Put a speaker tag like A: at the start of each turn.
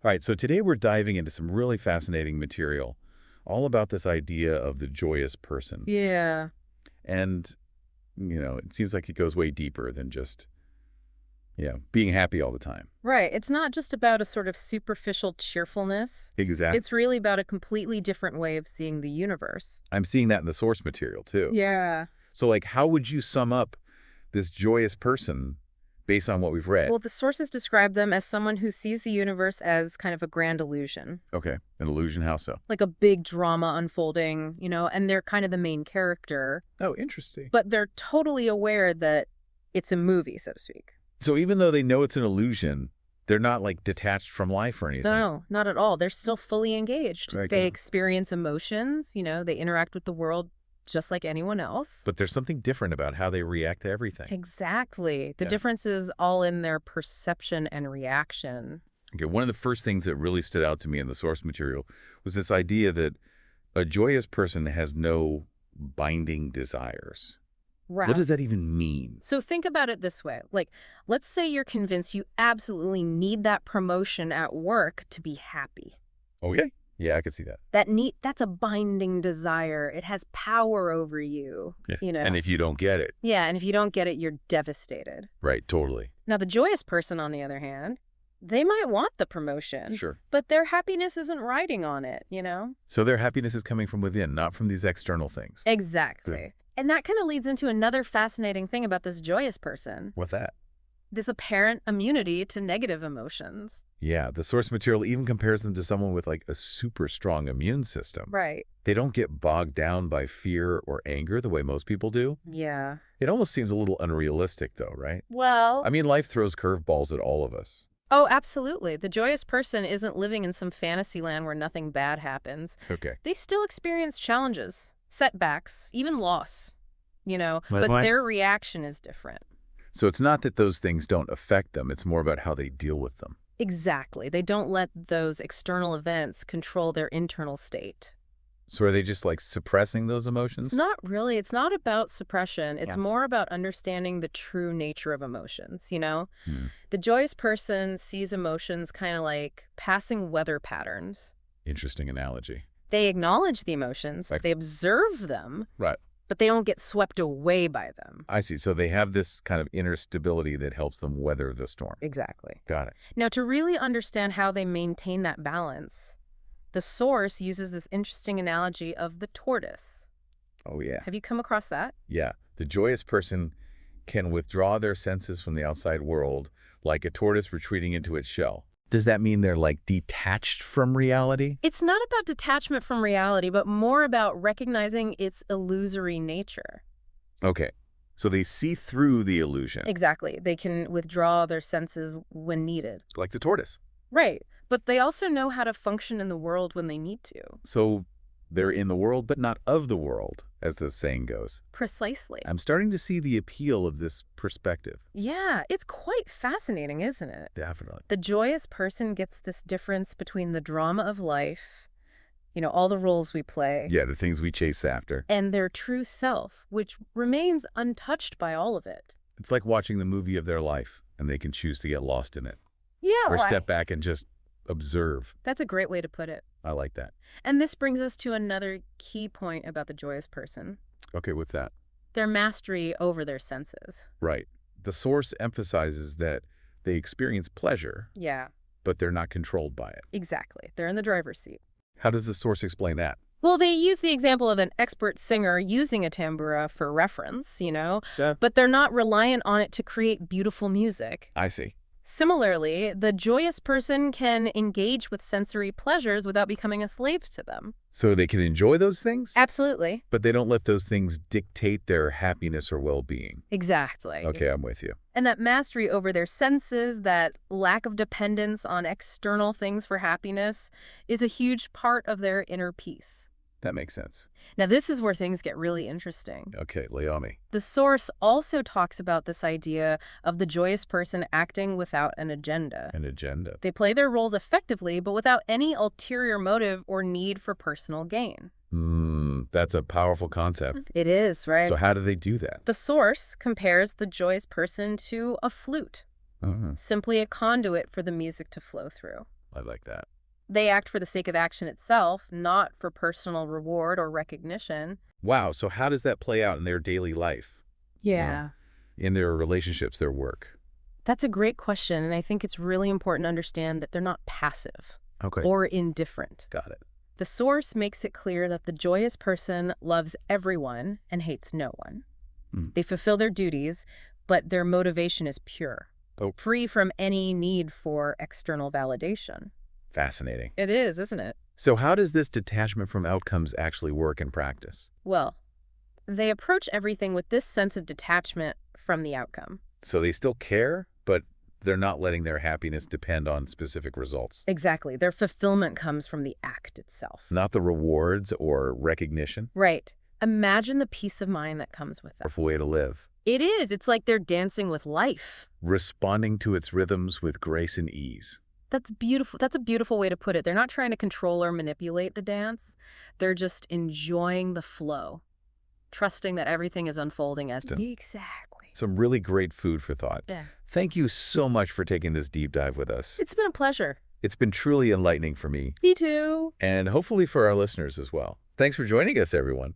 A: All right, so today we're diving into some really fascinating material, all about this idea of the joyous person.
B: Yeah.
A: And, it seems like it goes way deeper than just, being happy all the time.
B: Right. It's not just about a sort of superficial cheerfulness.
A: Exactly.
B: It's really about a completely different way of seeing the universe.
A: I'm seeing that in the source material, too.
B: Yeah.
A: So, like, how would you sum up this joyous person based on what we've read?
B: Well, the sources describe them as someone who sees the universe as kind of a grand illusion,
A: Okay, an illusion, how so?
B: like a big drama unfolding, and they're kind of the main character,
A: Oh, interesting.
B: but they're totally aware that it's a movie, so to speak.
A: So even though they know it's an illusion, they're not, like, detached from life or anything.
B: No, not at all. They're still fully engaged.
A: Very
B: They
A: good.
B: experience emotions, they interact with the world just like anyone else.
A: But there's something different about how they react to everything.
B: Exactly. The
A: Yeah.
B: difference is all in their perception and reaction.
A: Okay, one of the first things that really stood out to me in the source material was this idea that a joyous person has no binding desires.
B: Right.
A: What does that even mean?
B: So think about it this way. Like, let's say you're convinced you absolutely need that promotion at work to be happy.
A: Okay. Yeah, I could see that.
B: That's a binding desire. It has power over you,
A: And if you don't get it.
B: Yeah, and if you don't get it, you're devastated.
A: Right, totally.
B: Now, the joyous person, on the other hand, they might want the promotion.
A: Sure.
B: But their happiness isn't riding on it.
A: So their happiness is coming from within, not from these external things.
B: Exactly.
A: Good.
B: And that kind of leads into another fascinating thing about this joyous person.
A: What's that?
B: This apparent immunity to negative emotions.
A: Yeah, the source material even compares them to someone with like a super strong immune system.
B: Right.
A: They don't get bogged down by fear or anger the way most people do.
B: Yeah.
A: It almost seems a little unrealistic though, right?
B: Well,
A: I mean, life throws curveballs at all of us.
B: oh, absolutely. The joyous person isn't living in some fantasy land where nothing bad happens.
A: Okay.
B: They still experience challenges, setbacks, even loss,
A: But
B: but their reaction is different.
A: So it's not that those things don't affect them. It's more about how they deal with them.
B: Exactly. They don't let those external events control their internal state.
A: So are they just like suppressing those emotions?
B: Not really. It's not about suppression. It's
A: Yeah.
B: more about understanding the true nature of emotions.
A: Hmm.
B: The joyous person sees emotions kind of like passing weather patterns.
A: Interesting analogy.
B: They acknowledge the emotions,
A: Right.
B: they observe them,
A: Right.
B: but they don't get swept away by them.
A: I see. So they have this kind of inner stability that helps them weather the storm.
B: Exactly.
A: Got it.
B: Now, to really understand how they maintain that balance, the source uses this interesting analogy of the tortoise.
A: Oh, yeah.
B: Have you come across that?
A: Yeah. The joyous person can withdraw their senses from the outside world like a tortoise retreating into its shell. Does that mean they're like detached from reality?
B: It's not about detachment from reality, but more about recognizing its illusory nature.
A: Okay. So they see through the illusion,
B: Exactly. They can withdraw their senses when needed.
A: like the tortoise.
B: Right. But they also know how to function in the world when they need to.
A: So they're in the world, but not of the world, as the saying goes.
B: Precisely.
A: I'm starting to see the appeal of this perspective.
B: Yeah, it's quite fascinating, isn't it?
A: Definitely.
B: The joyous person gets this difference between the drama of life, all the roles we play,
A: Yeah, the things we chase after.
B: and their true self, which remains untouched by all of it.
A: It's like watching the movie of their life, and they can choose to get lost in it.
B: Yeah,
A: Or step back and just observe.
B: That's a great way to put it.
A: I like that.
B: And this brings us to another key point about the joyous person,
A: Okay, with that.
B: their mastery over their senses.
A: Right. The source emphasizes that they experience pleasure,
B: Yeah,
A: but they're not controlled by it.
B: exactly. They're in the driver's seat.
A: How does the source explain that?
B: Well, they use the example of an expert singer using a tambura for reference,
A: Yeah.
B: but they're not reliant on it to create beautiful music.
A: I see.
B: Similarly, the joyous person can engage with sensory pleasures without becoming a slave to them.
A: So they can enjoy those things,
B: Absolutely.
A: but they don't let those things dictate their happiness or well-being.
B: Exactly.
A: Okay, I'm with you.
B: And that mastery over their senses, that lack of dependence on external things for happiness, is a huge part of their inner peace.
A: That makes sense.
B: Now, this is where things get really interesting.
A: Okay, lay on me.
B: The source also talks about this idea of the joyous person acting without an agenda.
A: An agenda.
B: They play their roles effectively, but without any ulterior motive or need for personal gain.
A: That's a powerful concept.
B: It is, right?
A: So how do they do that?
B: The source compares the joyous person to a flute,
A: Uh-huh.
B: simply a conduit for the music to flow through.
A: I like that.
B: They act for the sake of action itself, not for personal reward or recognition.
A: Wow, so how does that play out in their daily life?
B: Yeah.
A: In their relationships, their work?
B: That's a great question, and I think it's really important to understand that they're not passive
A: Okay,
B: or indifferent.
A: got it.
B: The source makes it clear that the joyous person loves everyone and hates no one.
A: Mm.
B: They fulfill their duties, but their motivation is pure,
A: Oh.
B: free from any need for external validation.
A: Fascinating.
B: It is, isn't it?
A: So how does this detachment from outcomes actually work in practice?
B: Well, they approach everything with this sense of detachment from the outcome.
A: So they still care, but they're not letting their happiness depend on specific results.
B: Exactly. Their fulfillment comes from the act itself.
A: Not the rewards or recognition.
B: Right. Imagine the peace of mind that comes with that.
A: Powerful way to live.
B: It is. It's like they're dancing with life.
A: Responding to its rhythms with grace and ease.
B: That's beautiful. That's a beautiful way to put it. They're not trying to control or manipulate the dance. They're just enjoying the flow, trusting that everything is unfolding as exactly.
A: Some really great food for thought.
B: Yeah.
A: Thank you so much for taking this deep dive with us.
B: It's been a pleasure.
A: It's been truly enlightening for me,
B: Me too.
A: and hopefully for our listeners as well. Thanks for joining us, everyone.